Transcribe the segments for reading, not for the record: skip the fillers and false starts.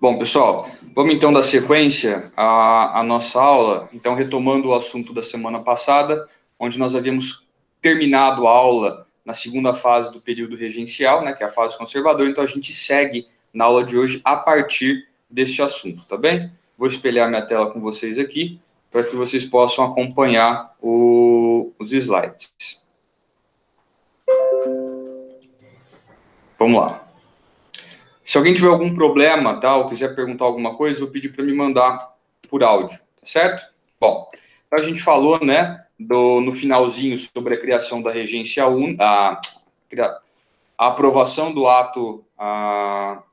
Bom, pessoal, vamos então dar sequência à nossa aula. Então, retomando o assunto da semana passada, onde nós havíamos terminado a aula na segunda fase do período regencial, né, que é a fase conservadora. Então, a gente segue na aula de hoje a partir deste assunto, tá bem? Vou espelhar minha tela com vocês aqui, para que vocês possam acompanhar os slides. Vamos lá. Se alguém tiver algum problema, tá, ou quiser perguntar alguma coisa, eu vou pedir para me mandar por áudio, tá certo? Bom, então a gente falou, né, no finalzinho sobre a criação da regência a aprovação do ato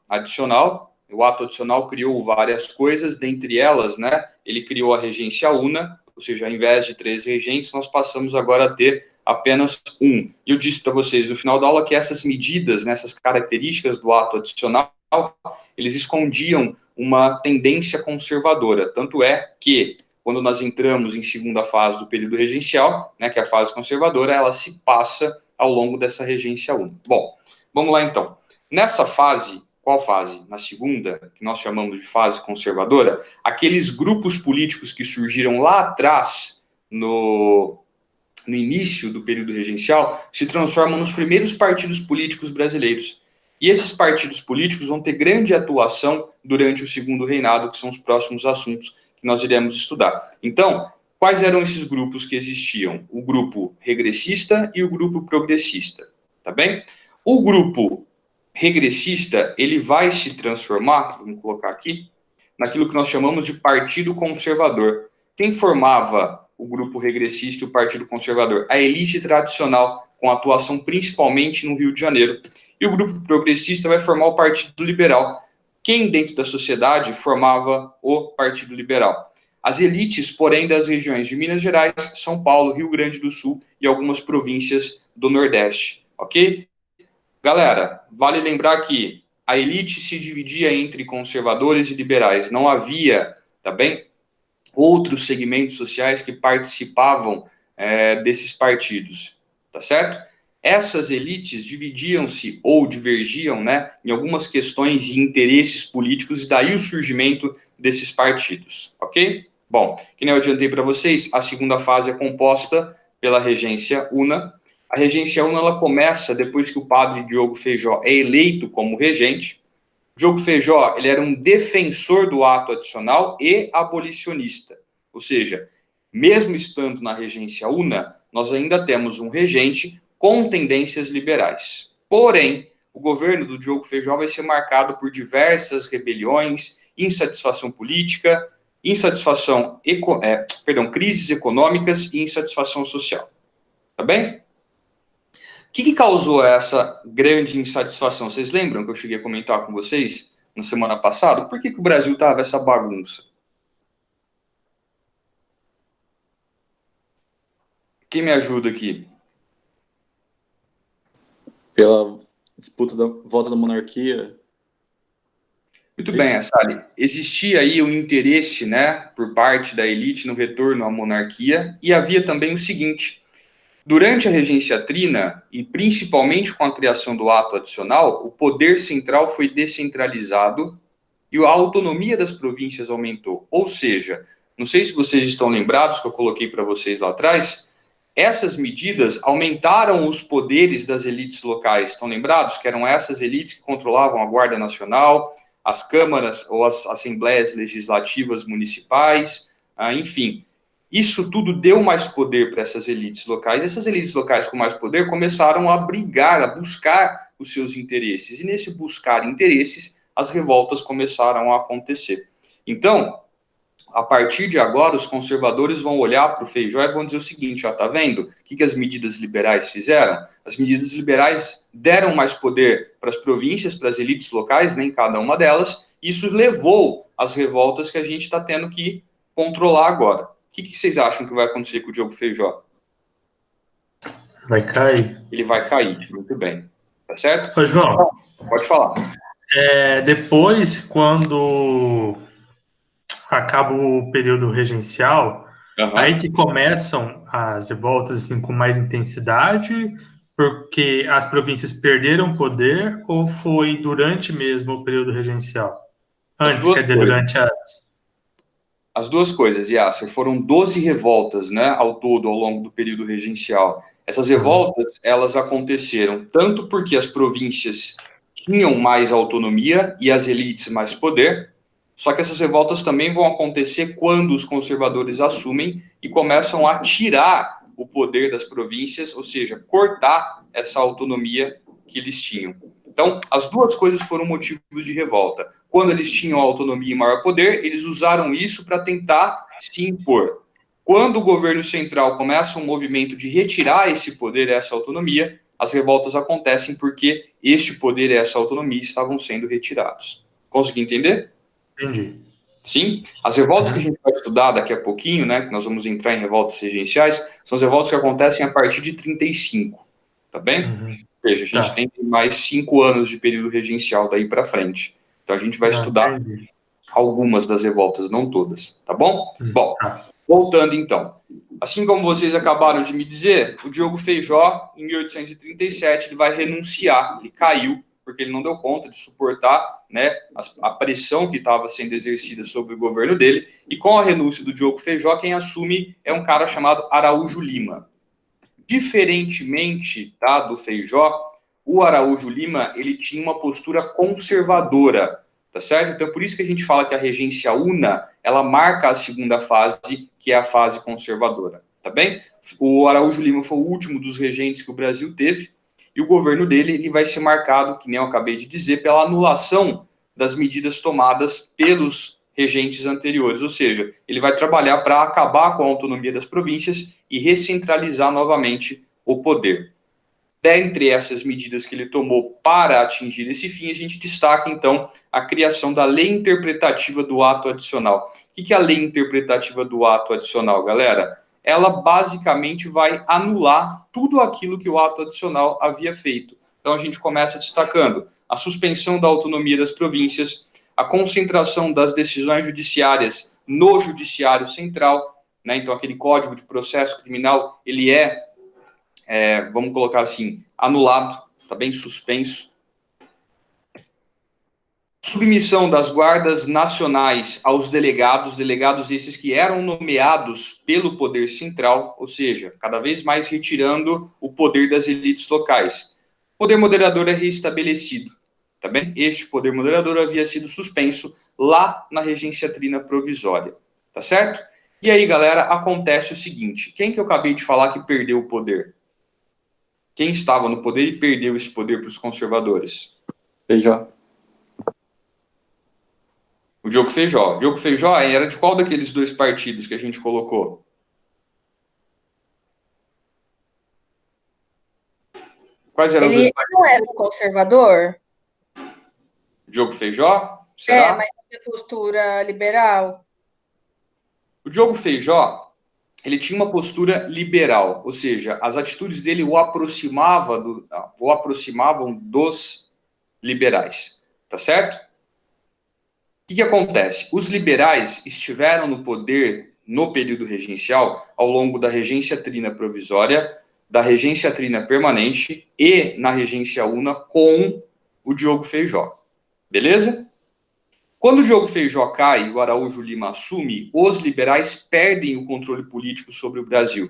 adicional. O ato adicional criou várias coisas, dentre elas, né, ele criou a regência una, ou seja, ao invés de 3 regentes, nós passamos agora a ter apenas um. E eu disse para vocês no final da aula que essas medidas, né, essas características do ato adicional, eles escondiam uma tendência conservadora. Tanto é que, quando nós entramos em segunda fase do período regencial, né, que é a fase conservadora, ela se passa ao longo dessa regência una. Bom, vamos lá então. Nessa fase, qual fase? Na segunda, que nós chamamos de fase conservadora, aqueles grupos políticos que surgiram lá atrás, no início do período regencial, se transformam nos primeiros partidos políticos brasileiros. E esses partidos políticos vão ter grande atuação durante o segundo reinado, que são os próximos assuntos que nós iremos estudar. Então, quais eram esses grupos que existiam? O grupo regressista e o grupo progressista, tá bem? O grupo regressista, ele vai se transformar, vamos colocar aqui, naquilo que nós chamamos de partido conservador. Quem formava o grupo regressista e o Partido Conservador? A elite tradicional, com atuação principalmente no Rio de Janeiro. E o grupo progressista vai formar o Partido Liberal. Quem dentro da sociedade formava o Partido Liberal? As elites, porém, das regiões de Minas Gerais, São Paulo, Rio Grande do Sul e algumas províncias do Nordeste, ok? Galera, vale lembrar que a elite se dividia entre conservadores e liberais. Não havia, tá bem, outros segmentos sociais que participavam desses partidos, tá certo? Essas elites dividiam-se ou divergiam, né, em algumas questões e interesses políticos, e daí o surgimento desses partidos, ok? Bom, que nem eu adiantei para vocês, a segunda fase é composta pela regência una. A regência una, ela começa depois que o padre Diogo Feijó é eleito como regente. Diogo Feijó, ele era um defensor do ato adicional e abolicionista. Ou seja, mesmo estando na regência una, nós ainda temos um regente com tendências liberais. Porém, o governo do Diogo Feijó vai ser marcado por diversas rebeliões, insatisfação política, crises econômicas e insatisfação social. Tá bem? O que causou essa grande insatisfação? Vocês lembram que eu cheguei a comentar com vocês na semana passada? Por que o Brasil estava essa bagunça? Quem me ajuda aqui? Pela disputa da volta da monarquia. Muito bem, Assali. Existia aí um interesse, né, por parte da elite no retorno à monarquia, e havia também o seguinte: durante a regência trina, e principalmente com a criação do ato adicional, o poder central foi descentralizado e a autonomia das províncias aumentou. Ou seja, não sei se vocês estão lembrados, que eu coloquei para vocês lá atrás, essas medidas aumentaram os poderes das elites locais. Estão lembrados? Que eram essas elites que controlavam a Guarda Nacional, as câmaras ou as assembleias legislativas municipais, enfim. Isso tudo deu mais poder para essas elites locais. Essas elites locais com mais poder começaram a brigar, a buscar os seus interesses. E nesse buscar interesses, as revoltas começaram a acontecer. Então, a partir de agora, os conservadores vão olhar para o Feijó e vão dizer o seguinte: ó, tá vendo o que as medidas liberais fizeram? As medidas liberais deram mais poder para as províncias, para as elites locais, né, em cada uma delas. Isso levou às revoltas que a gente está tendo que controlar agora. O que vocês acham que vai acontecer com o Diogo Feijó? Vai cair. Ele vai cair, muito bem. Tá certo? Ô, João, pode falar. Depois, quando acaba o período regencial, aí que começam as revoltas assim, com mais intensidade, porque as províncias perderam poder, ou foi durante mesmo o período regencial? Antes, quer dizer, durante as duas coisas, Yasser, foram 12 revoltas, né, ao todo, ao longo do período regencial. Essas revoltas, elas aconteceram tanto porque as províncias tinham mais autonomia e as elites mais poder, só que essas revoltas também vão acontecer quando os conservadores assumem e começam a tirar o poder das províncias, ou seja, cortar essa autonomia que eles tinham. Então, as duas coisas foram motivos de revolta. Quando eles tinham autonomia e maior poder, eles usaram isso para tentar se impor. Quando o governo central começa um movimento de retirar esse poder, essa autonomia, as revoltas acontecem porque este poder e essa autonomia estavam sendo retirados. Consegui entender? Entendi. Sim? As revoltas que a gente vai estudar daqui a pouquinho, né, que nós vamos entrar em revoltas regenciais, são as revoltas que acontecem a partir de 35, tá bem? Ou seja, a gente tem mais 5 anos de período regencial daí para frente. Então a gente vai estudar algumas das revoltas, não todas, tá bom? Bom, voltando então. Assim como vocês acabaram de me dizer, o Diogo Feijó, em 1837, ele vai renunciar, ele caiu, porque ele não deu conta de suportar, né, a pressão que estava sendo exercida sobre o governo dele, e com a renúncia do Diogo Feijó, quem assume é um cara chamado Araújo Lima. Diferentemente, tá, do Feijó, o Araújo Lima, ele tinha uma postura conservadora, tá certo? Então, por isso que a gente fala que a regência una, ela marca a segunda fase, que é a fase conservadora, tá bem? O Araújo Lima foi o último dos regentes que o Brasil teve, e o governo dele ele vai ser marcado, que nem eu acabei de dizer, pela anulação das medidas tomadas pelos regentes anteriores, ou seja, ele vai trabalhar para acabar com a autonomia das províncias e recentralizar novamente o poder. Dentre essas medidas que ele tomou para atingir esse fim, a gente destaca, então, a criação da Lei Interpretativa do Ato Adicional. O que é a Lei Interpretativa do Ato Adicional, galera? Ela basicamente vai anular tudo aquilo que o ato adicional havia feito. Então, a gente começa destacando a suspensão da autonomia das províncias, a concentração das decisões judiciárias no Judiciário Central, né? Então, aquele Código de Processo Criminal, ele vamos colocar assim, anulado, tá bem suspenso. Submissão das guardas nacionais aos delegados esses que eram nomeados pelo poder central, ou seja, cada vez mais retirando o poder das elites locais. O poder moderador é reestabelecido, tá bem? Este poder moderador havia sido suspenso lá na regência trina provisória, tá certo? E aí, galera, acontece o seguinte, quem que eu acabei de falar que perdeu o poder? Quem estava no poder e perdeu esse poder para os conservadores? Feijó. O Diogo Feijó. O Diogo Feijó era de qual daqueles dois partidos que a gente colocou? Quais eram os dois partidos? Ele não era conservador? Diogo Feijó? Será? Mas tinha postura liberal. O Diogo Feijó, ele tinha uma postura liberal, ou seja, as atitudes dele o aproximavam dos liberais, tá certo? O que acontece? Os liberais estiveram no poder no período regencial ao longo da regência trina provisória, da regência trina permanente e na regência una com o Diogo Feijó. Beleza? Quando o Diogo Feijó cai e o Araújo Lima assume, os liberais perdem o controle político sobre o Brasil.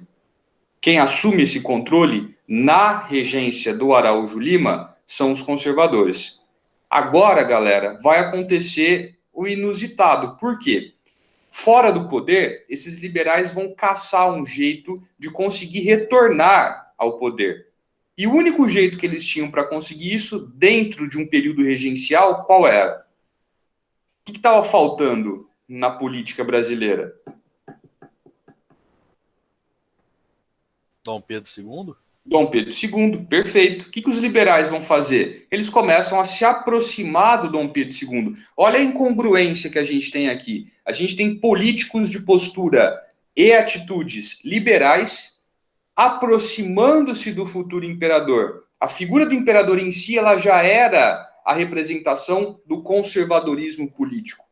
Quem assume esse controle na regência do Araújo Lima são os conservadores. Agora, galera, vai acontecer o inusitado. Por quê? Fora do poder, esses liberais vão caçar um jeito de conseguir retornar ao poder. E o único jeito que eles tinham para conseguir isso, dentro de um período regencial, qual era? O que estava faltando na política brasileira? Dom Pedro II? Dom Pedro II, perfeito. O que os liberais vão fazer? Eles começam a se aproximar do Dom Pedro II. Olha a incongruência que a gente tem aqui. A gente tem políticos de postura e atitudes liberais aproximando-se do futuro imperador. A figura do imperador em si, ela já era a representação do conservadorismo político.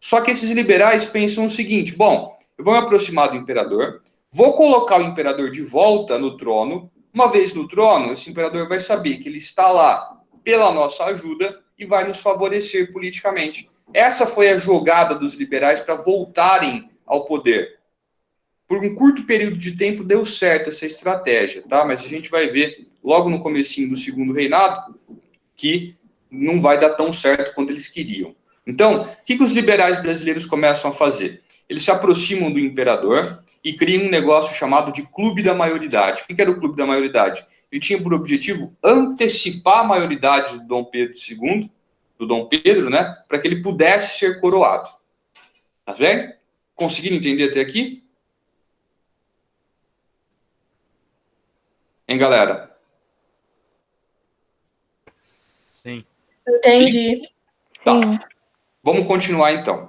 Só que esses liberais pensam o seguinte, bom, eu vou me aproximar do imperador, vou colocar o imperador de volta no trono. Uma vez no trono, esse imperador vai saber que ele está lá pela nossa ajuda e vai nos favorecer politicamente. Essa foi a jogada dos liberais para voltarem ao poder. Por um curto período de tempo deu certo essa estratégia, tá? Mas a gente vai ver logo no comecinho do segundo reinado que não vai dar tão certo quanto eles queriam. Então, o que os liberais brasileiros começam a fazer? Eles se aproximam do imperador e criam um negócio chamado de Clube da Maioridade. O que era o Clube da Maioridade? Ele tinha por objetivo antecipar a maioridade do Dom Pedro II, do Dom Pedro, né, para que ele pudesse ser coroado. Tá vendo? Conseguiram entender até aqui? Hein, galera? Sim. Entendi. Sim? Tá. Vamos continuar, então.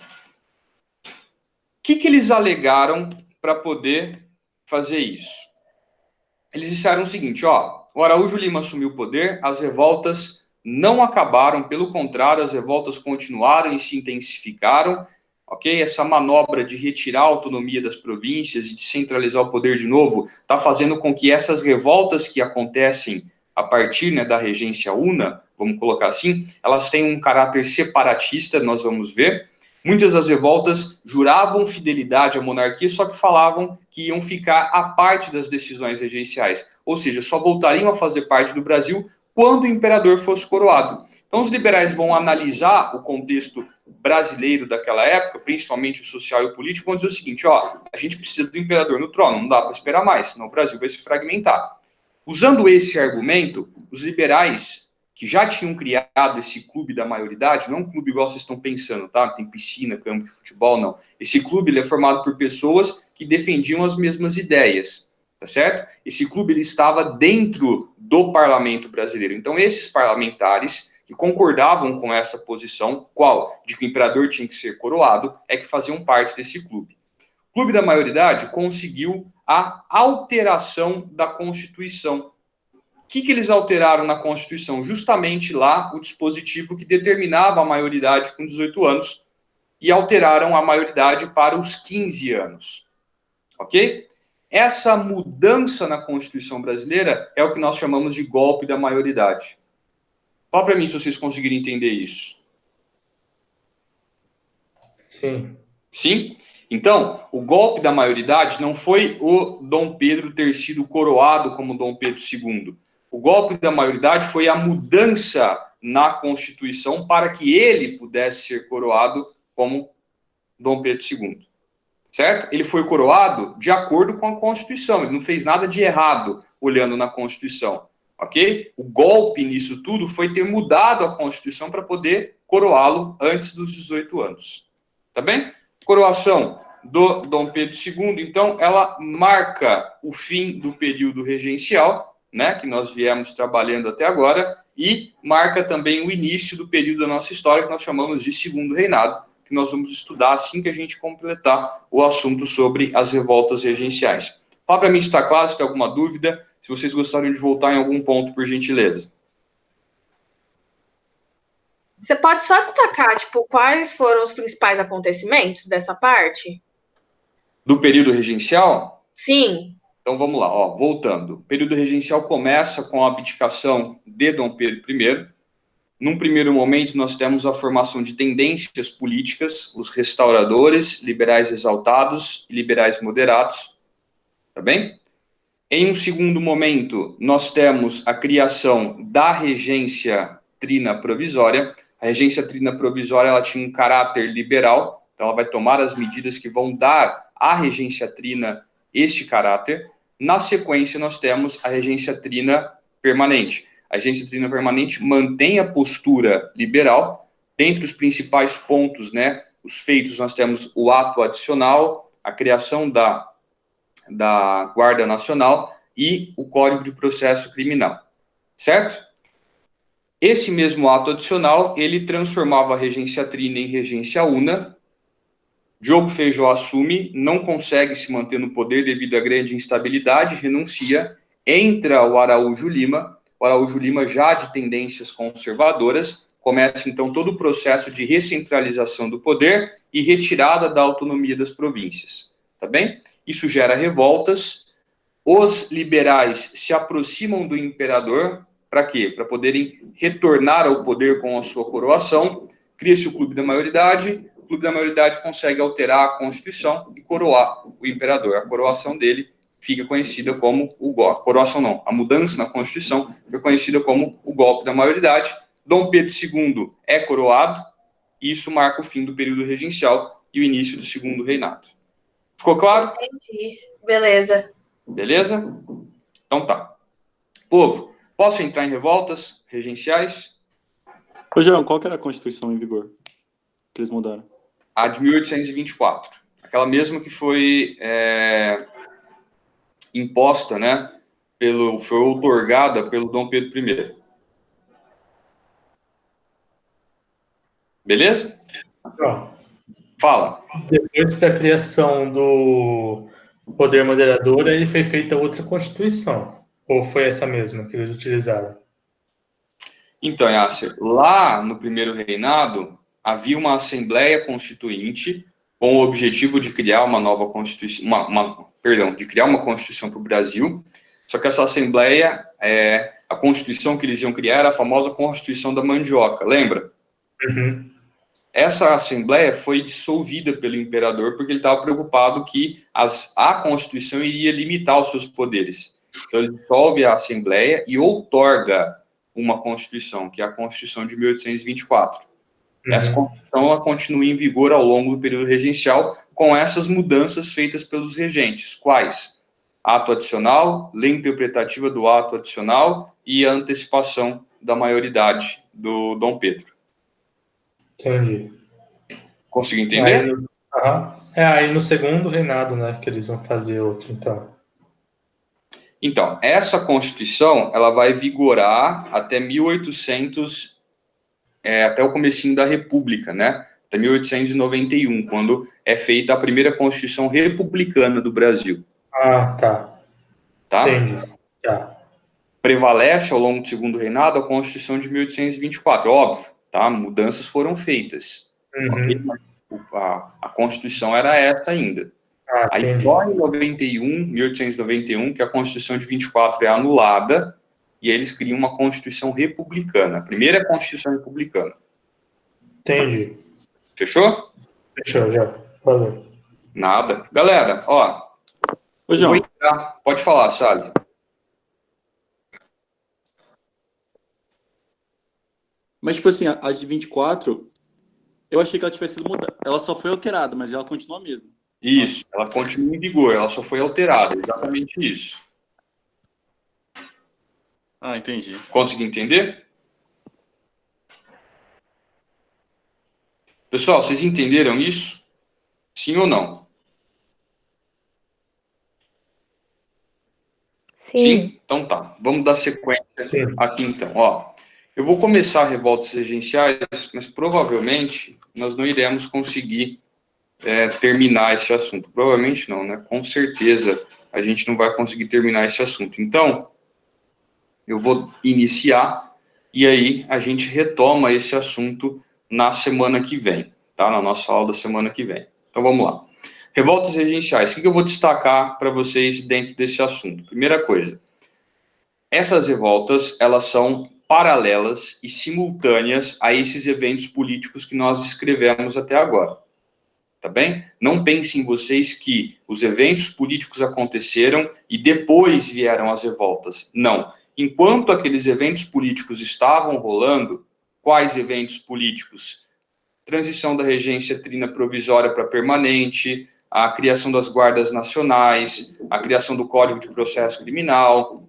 O que eles alegaram para poder fazer isso? Eles disseram o seguinte, ó, o Araújo Lima assumiu o poder, as revoltas não acabaram, pelo contrário, as revoltas continuaram e se intensificaram, ok? Essa manobra de retirar a autonomia das províncias e de centralizar o poder de novo está fazendo com que essas revoltas que acontecem a partir, né, da regência una, vamos colocar assim, elas têm um caráter separatista, nós vamos ver. Muitas das revoltas juravam fidelidade à monarquia, só que falavam que iam ficar à parte das decisões regenciais, ou seja, só voltariam a fazer parte do Brasil quando o imperador fosse coroado. Então, os liberais vão analisar o contexto brasileiro daquela época, principalmente o social e o político, vão dizer o seguinte, ó, a gente precisa do imperador no trono, não dá para esperar mais, senão o Brasil vai se fragmentar. Usando esse argumento, os liberais, que já tinham criado esse clube da maioridade, não é um clube igual vocês estão pensando, tá? Tem piscina, campo de futebol, não. Esse clube ele é formado por pessoas que defendiam as mesmas ideias, tá certo? Esse clube ele estava dentro do parlamento brasileiro. Então, esses parlamentares que concordavam com essa posição, qual? De que o imperador tinha que ser coroado, é que faziam parte desse clube. O clube da maioridade conseguiu a alteração da Constituição. O que eles alteraram na Constituição? Justamente lá o dispositivo que determinava a maioridade com 18 anos e alteraram a maioridade para os 15 anos. Ok? Essa mudança na Constituição brasileira é o que nós chamamos de golpe da maioridade. Fala para mim se vocês conseguirem entender isso. Sim. Sim? Então, o golpe da maioridade não foi o Dom Pedro ter sido coroado como Dom Pedro II. O golpe da maioridade foi a mudança na Constituição para que ele pudesse ser coroado como Dom Pedro II. Certo? Ele foi coroado de acordo com a Constituição. Ele não fez nada de errado olhando na Constituição. Ok? O golpe nisso tudo foi ter mudado a Constituição para poder coroá-lo antes dos 18 anos. Tá bem? Coroação do Dom Pedro II, então, ela marca o fim do período regencial, né, que nós viemos trabalhando até agora, e marca também o início do período da nossa história, que nós chamamos de Segundo Reinado, que nós vamos estudar assim que a gente completar o assunto sobre as revoltas regenciais. Fala para mim se está claro, se tem alguma dúvida, se vocês gostariam de voltar em algum ponto, por gentileza. Você pode só destacar, tipo, quais foram os principais acontecimentos dessa parte? Do período regencial? Sim. Então vamos lá, ó, voltando. O período regencial começa com a abdicação de Dom Pedro I. Num primeiro momento, nós temos a formação de tendências políticas, os restauradores, liberais exaltados e liberais moderados. Tá bem? Em um segundo momento, nós temos a criação da regência trina provisória. A regência trina provisória ela tinha um caráter liberal, então ela vai tomar as medidas que vão dar à regência trina este caráter. Na sequência, nós temos a regência trina permanente. A regência trina permanente mantém a postura liberal. Dentre os principais pontos, né, os feitos, nós temos o ato adicional, a criação da Guarda Nacional e o Código de Processo Criminal, certo? Esse mesmo ato adicional, ele transformava a regência trina em regência una. Diogo Feijó assume, não consegue se manter no poder devido à grande instabilidade, renuncia, entra o Araújo Lima já de tendências conservadoras, começa então todo o processo de recentralização do poder e retirada da autonomia das províncias, tá bem? Isso gera revoltas, os liberais se aproximam do imperador, para quê? Para poderem retornar ao poder com a sua coroação, cria-se o Clube da Maioridade. O Clube da Maioridade consegue alterar a Constituição e coroar o imperador. A coroação dele fica conhecida como o golpe. A coroação não, a mudança na Constituição fica conhecida como o golpe da maioridade. Dom Pedro II é coroado, e isso marca o fim do período regencial e o início do segundo reinado. Ficou claro? Entendi. Beleza. Beleza? Então tá. Povo, posso entrar em revoltas regenciais? Ô, João, qual que era a Constituição em vigor que eles mudaram? A de 1824. Aquela mesma que foi imposta, né? Foi outorgada pelo Dom Pedro I. Beleza? Ó, Fala. depois da criação do poder moderador, aí foi feita outra Constituição. Ou foi essa mesma que eles utilizaram? Então, Yasser, lá no primeiro reinado, havia uma Assembleia Constituinte com o objetivo de criar uma nova Constituição, de criar uma Constituição para o Brasil. Só que essa Assembleia, a Constituição que eles iam criar era a famosa Constituição da Mandioca, lembra? Uhum. Essa Assembleia foi dissolvida pelo imperador porque ele estava preocupado que a Constituição iria limitar os seus poderes. Então, ele dissolve a Assembleia e outorga uma Constituição, que é a Constituição de 1824. Essa Constituição ela continua em vigor ao longo do período regencial, com essas mudanças feitas pelos regentes. Quais? Ato adicional, lei interpretativa do ato adicional e a antecipação da maioridade do Dom Pedro. Entendi. Consegui entender? Aí no segundo reinado, né, que eles vão fazer outro, então. Então, essa Constituição, ela vai vigorar até 1800, até o comecinho da República, né? Até 1891, quando é feita a primeira Constituição republicana do Brasil. Ah, tá. Tá? Entendi. Tá. Prevalece ao longo do segundo reinado a Constituição de 1824, óbvio, tá? Mudanças foram feitas. Okay? A Constituição era essa ainda. Aí, só em 1891, que a Constituição de 24 é anulada, e eles criam uma Constituição republicana. A primeira Constituição republicana. Entendi. Fechou? Fechou, já. Valeu. Nada. Galera, ó. Ô, João. Pode falar, Sally. Mas, tipo assim, a de 24, eu achei que ela tivesse sido mudada. Ela só foi alterada, mas ela continua a mesma. Isso, ela continua em vigor, ela só foi alterada, exatamente isso. Ah, entendi. Consegui entender? Pessoal, vocês entenderam isso? Sim ou não? Sim? Então tá, vamos dar sequência aqui então. Ó, eu vou começar revoltas regenciais, mas provavelmente nós não iremos conseguir terminar esse assunto. Provavelmente não, né? Com certeza a gente não vai conseguir terminar esse assunto. Então, eu vou iniciar e aí a gente retoma esse assunto na semana que vem, tá? Na nossa aula da semana que vem. Então, vamos lá. Revoltas regenciais. O que eu vou destacar para vocês dentro desse assunto? Primeira coisa, essas revoltas, elas são paralelas e simultâneas a esses eventos políticos que nós descrevemos até agora. Tá bem? Não pensem vocês que os eventos políticos aconteceram e depois vieram as revoltas. Não. Enquanto aqueles eventos políticos estavam rolando, quais eventos políticos? Transição da regência trina provisória para permanente, a criação das guardas nacionais, a criação do Código de Processo Criminal,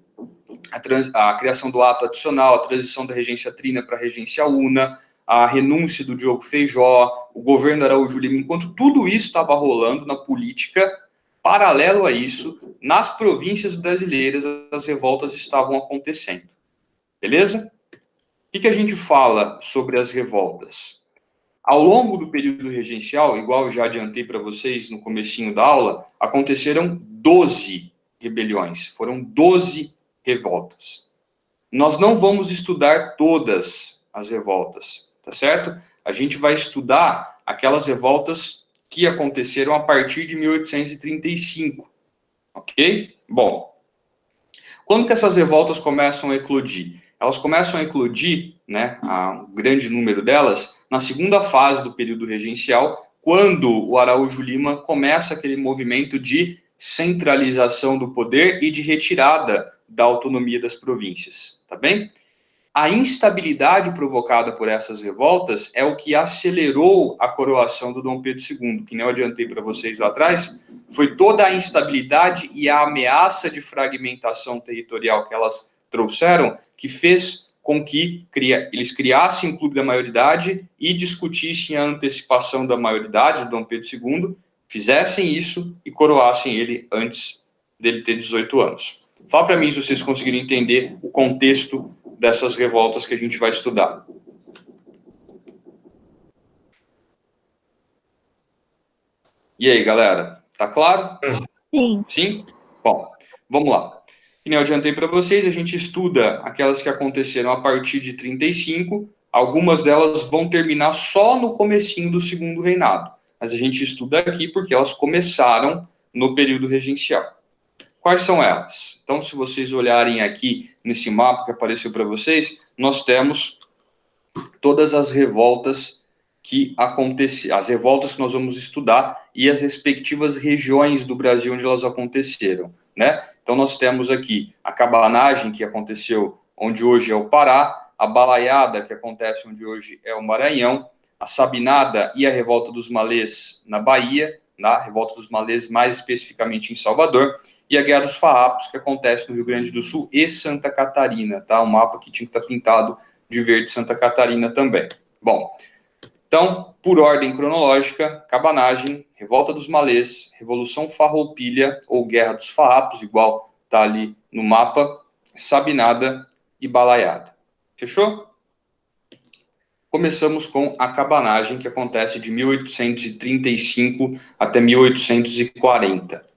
a criação do ato adicional, a transição da regência trina para a regência una, a renúncia do Diogo Feijó, o governo Araújo Lima, enquanto tudo isso estava rolando na política, paralelo a isso, nas províncias brasileiras, as revoltas estavam acontecendo. Beleza? O que a gente fala sobre as revoltas? Ao longo do período regencial, igual eu já adiantei para vocês no comecinho da aula, aconteceram 12 rebeliões, foram 12 revoltas. Nós não vamos estudar todas as revoltas, tá certo? A gente vai estudar aquelas revoltas que aconteceram a partir de 1835, ok? Bom, quando que essas revoltas começam a eclodir? Elas começam a eclodir né, um grande número delas, na segunda fase do período regencial, quando o Araújo Lima começa aquele movimento de centralização do poder e de retirada da autonomia das províncias, tá bem? A instabilidade provocada por essas revoltas é o que acelerou a coroação do Dom Pedro II, que nem eu adiantei para vocês lá atrás, foi toda a instabilidade e a ameaça de fragmentação territorial que elas trouxeram, que fez com que eles criassem o Clube da Maioridade e discutissem a antecipação da maioridade do Dom Pedro II, fizessem isso e coroassem ele antes dele ter 18 anos. Fala para mim se vocês conseguiram entender o contexto dessas revoltas que a gente vai estudar. E aí, galera? Tá claro? Sim. Sim? Bom, vamos lá. Como eu adiantei para vocês, a gente estuda aquelas que aconteceram a partir de 35, algumas delas vão terminar só no comecinho do segundo reinado, mas a gente estuda aqui porque elas começaram no período regencial. Quais são elas? Então, se vocês olharem aqui nesse mapa que apareceu para vocês, nós temos todas as revoltas que aconteceram, as revoltas que nós vamos estudar e as respectivas regiões do Brasil onde elas aconteceram, né? Então, nós temos aqui a cabanagem, que aconteceu onde hoje é o Pará, a balaiada, que acontece onde hoje é o Maranhão, a sabinada e a revolta dos malês na Bahia, na revolta dos malês mais especificamente em Salvador, e a Guerra dos Farrapos, que acontece no Rio Grande do Sul e Santa Catarina, tá? Um mapa que tinha que estar pintado de verde Santa Catarina também. Bom, então, por ordem cronológica, cabanagem, revolta dos malês, Revolução Farroupilha, ou Guerra dos Farrapos, igual tá ali no mapa, sabinada e balaiada. Fechou? Começamos com a cabanagem, que acontece de 1835 até 1840.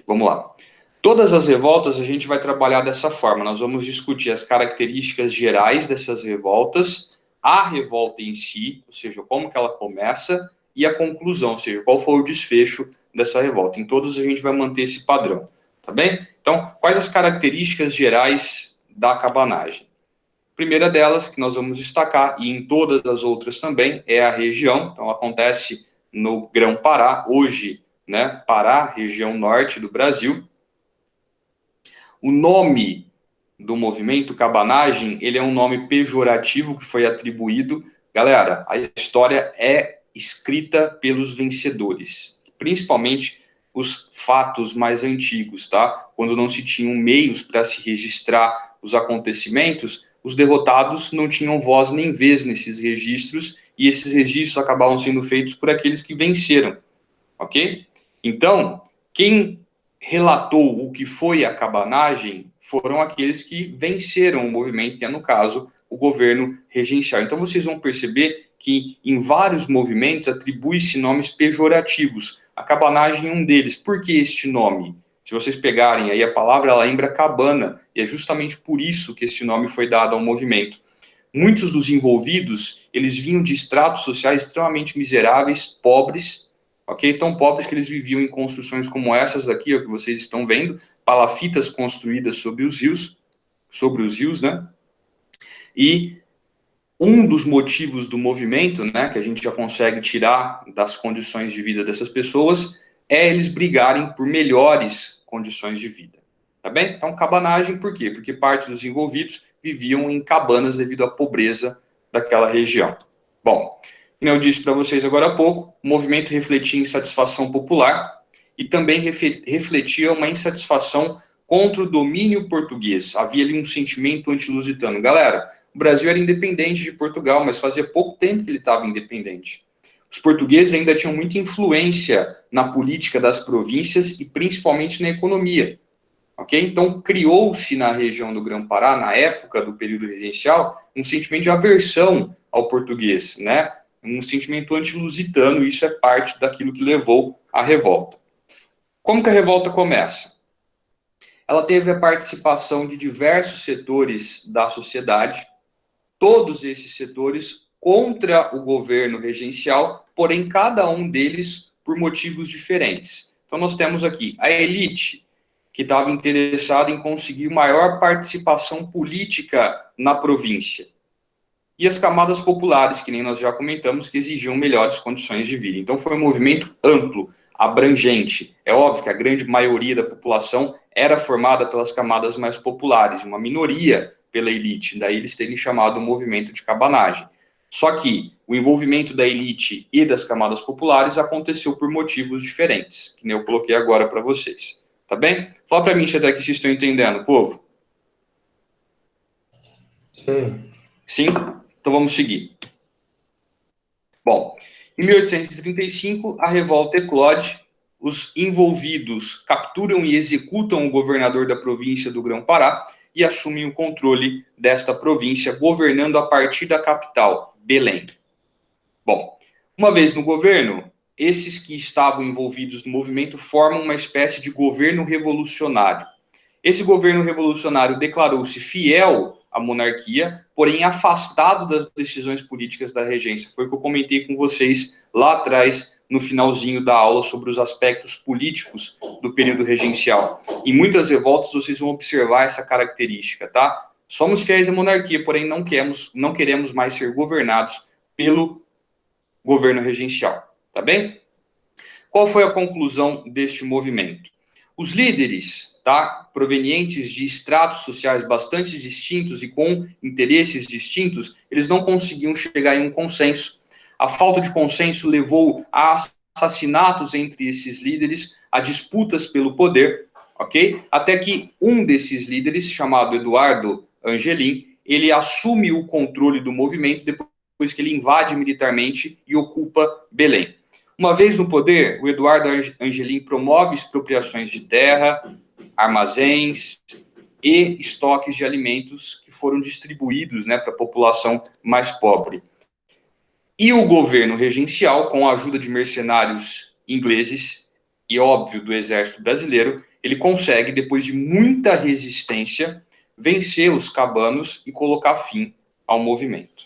Vamos lá. Todas as revoltas a gente vai trabalhar dessa forma. Nós vamos discutir as características gerais dessas revoltas, a revolta em si, ou seja, como que ela começa, e a conclusão, ou seja, qual foi o desfecho dessa revolta. Em todos a gente vai manter esse padrão, tá bem? Então, quais as características gerais da cabanagem? A primeira delas, que nós vamos destacar, e em todas as outras também, é a região. Então, acontece no Grão-Pará, hoje, né, Pará, região norte do Brasil. O nome do movimento cabanagem, ele é um nome pejorativo que foi atribuído. Galera, a história é escrita pelos vencedores, principalmente os fatos mais antigos, tá? Quando não se tinham meios para se registrar os acontecimentos, os derrotados não tinham voz nem vez nesses registros, e esses registros acabavam sendo feitos por aqueles que venceram, ok? Então, quem relatou o que foi a cabanagem foram aqueles que venceram o movimento, que é, no caso, o governo regencial. Então, vocês vão perceber que em vários movimentos atribui-se nomes pejorativos. A cabanagem é um deles. Por que este nome? Se vocês pegarem aí a palavra, ela lembra cabana, e é justamente por isso que esse nome foi dado ao movimento. Muitos dos envolvidos, eles vinham de estratos sociais extremamente miseráveis, pobres, ok? Tão pobres que eles viviam em construções como essas aqui, ó, que vocês estão vendo, palafitas construídas sobre os rios, né? E um dos motivos do movimento, né, que a gente já consegue tirar das condições de vida dessas pessoas, é eles brigarem por melhores condições de vida, tá bem? Então, cabanagem, por quê? Porque parte dos envolvidos viviam em cabanas devido à pobreza daquela região. Bom, como eu disse para vocês agora há pouco, o movimento refletia insatisfação popular e também refletia uma insatisfação contra o domínio português. Havia ali um sentimento antilusitano. Galera, o Brasil era independente de Portugal, mas fazia pouco tempo que ele estava independente. Os portugueses ainda tinham muita influência na política das províncias e principalmente na economia. Okay? Então, criou-se na região do Grão-Pará, na época do período regencial, um sentimento de aversão ao português, né? Um sentimento antilusitano, e isso é parte daquilo que levou à revolta. Como que a revolta começa? Ela teve a participação de diversos setores da sociedade, todos esses setores contra o governo regencial, porém cada um deles por motivos diferentes. Então nós temos aqui a elite, que estava interessado em conseguir maior participação política na província. E as camadas populares, que nem nós já comentamos, que exigiam melhores condições de vida. Então foi um movimento amplo, abrangente. É óbvio que a grande maioria da população era formada pelas camadas mais populares, uma minoria pela elite, daí eles terem chamado o movimento de cabanagem. Só que o envolvimento da elite e das camadas populares aconteceu por motivos diferentes, que nem eu coloquei agora para vocês. Tá bem? Fala para mim se até aqui vocês estão entendendo, povo. Sim. Sim? Então vamos seguir. Bom, em 1835, a revolta eclode, os envolvidos capturam e executam o governador da província do Grão-Pará e assumem o controle desta província, governando a partir da capital, Belém. Bom, uma vez no governo, esses que estavam envolvidos no movimento formam uma espécie de governo revolucionário. Esse governo revolucionário declarou-se fiel à monarquia, porém afastado das decisões políticas da regência. Foi o que eu comentei com vocês lá atrás, no finalzinho da aula, sobre os aspectos políticos do período regencial. Em muitas revoltas, vocês vão observar essa característica, tá? Somos fiéis à monarquia, porém não queremos mais ser governados pelo governo regencial, tá bem? Qual foi a conclusão deste movimento? Os líderes, tá, provenientes de estratos sociais bastante distintos e com interesses distintos, eles não conseguiam chegar em um consenso. A falta de consenso levou a assassinatos entre esses líderes, a disputas pelo poder, ok? Até que um desses líderes, chamado Eduardo Angelim, ele assume o controle do movimento depois que ele invade militarmente e ocupa Belém. Uma vez no poder, o Eduardo Angelim promove expropriações de terra, armazéns e estoques de alimentos que foram distribuídos, né, para a população mais pobre. E o governo regencial, com a ajuda de mercenários ingleses e, óbvio, do exército brasileiro, ele consegue, depois de muita resistência, vencer os cabanos e colocar fim ao movimento.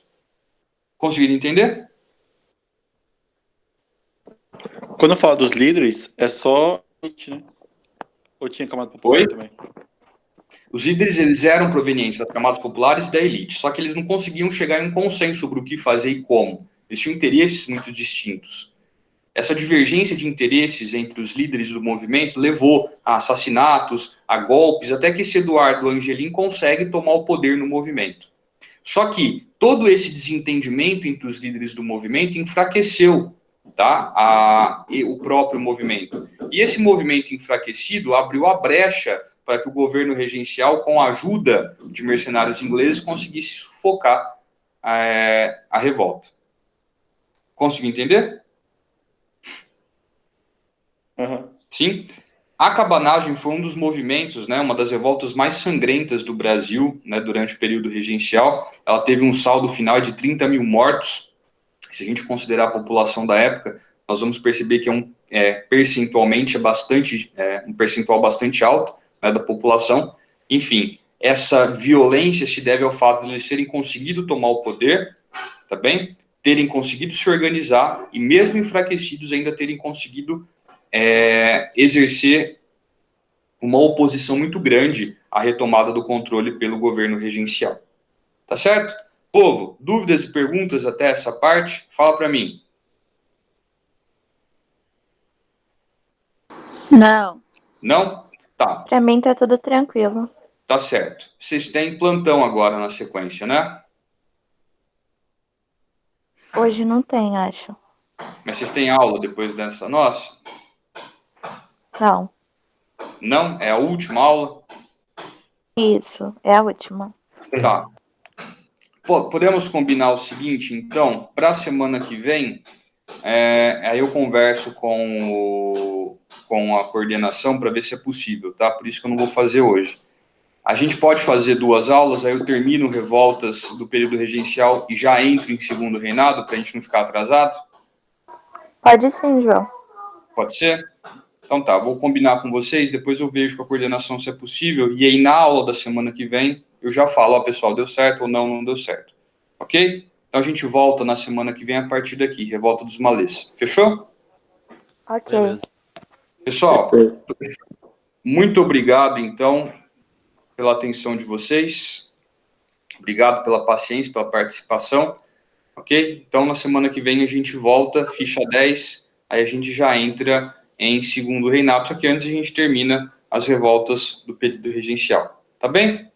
Conseguiram entender? Quando fala dos líderes, é só elite, né? Ou tinha camada popular Oi? também? Os líderes, eles eram provenientes das camadas populares e da elite, só que eles não conseguiam chegar em um consenso sobre o que fazer e como. Eles tinham interesses muito distintos. Essa divergência de interesses entre os líderes do movimento levou a assassinatos, a golpes, até que esse Eduardo Angelim consegue tomar o poder no movimento. Só que todo esse desentendimento entre os líderes do movimento enfraqueceu, tá, o próprio movimento. E esse movimento enfraquecido abriu a brecha para que o governo regencial, com a ajuda de mercenários ingleses, conseguisse sufocar a revolta. Conseguiu entender? Uhum. Sim. A cabanagem foi um dos movimentos, né, uma das revoltas mais sangrentas do Brasil, né, durante o período regencial. Ela teve um saldo final de 30 mil mortos. Se a gente considerar a população da época, nós vamos perceber que percentualmente um percentual bastante alto, né, da população. Enfim, essa violência se deve ao fato de eles terem conseguido tomar o poder, tá bem? Terem conseguido se organizar e, mesmo enfraquecidos, ainda terem conseguido exercer uma oposição muito grande à retomada do controle pelo governo regencial. Tá certo? Povo, dúvidas e perguntas até essa parte? Fala para mim. Não. Não? Tá. Pra mim tá tudo tranquilo. Tá certo. Vocês têm plantão agora na sequência, né? Hoje não tem, acho. Mas vocês têm aula depois dessa nossa? Não. Não? É a última aula? Isso, é a última. Tá. Podemos combinar o seguinte, então, para a semana que vem, aí eu converso com a coordenação para ver se é possível, tá? Por isso que eu não vou fazer hoje. A gente pode fazer 2 aulas, aí eu termino revoltas do período regencial e já entro em segundo reinado, para a gente não ficar atrasado? Pode sim, João. Pode ser? Então tá, vou combinar com vocês, depois eu vejo com a coordenação se é possível, e aí na aula da semana que vem, eu já falo, ó, pessoal, deu certo ou não deu certo. Ok? Então a gente volta na semana que vem a partir daqui, Revolta dos Malês. Fechou? Ok. Beleza. Pessoal, muito obrigado, então, pela atenção de vocês. Obrigado pela paciência, pela participação. Ok? Então, na semana que vem a gente volta, ficha 10, aí a gente já entra em segundo reinado, só que antes a gente termina as revoltas do período regencial. Tá bem?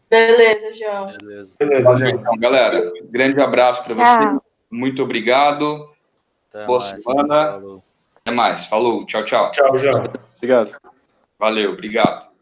Beleza, João. Beleza. Beleza, Valeu, João. então, galera. Grande abraço para vocês. Muito obrigado. Até Boa mais. semana. Falou. Até mais. Falou. Tchau, tchau. Tchau, João. Obrigado. Valeu. Obrigado.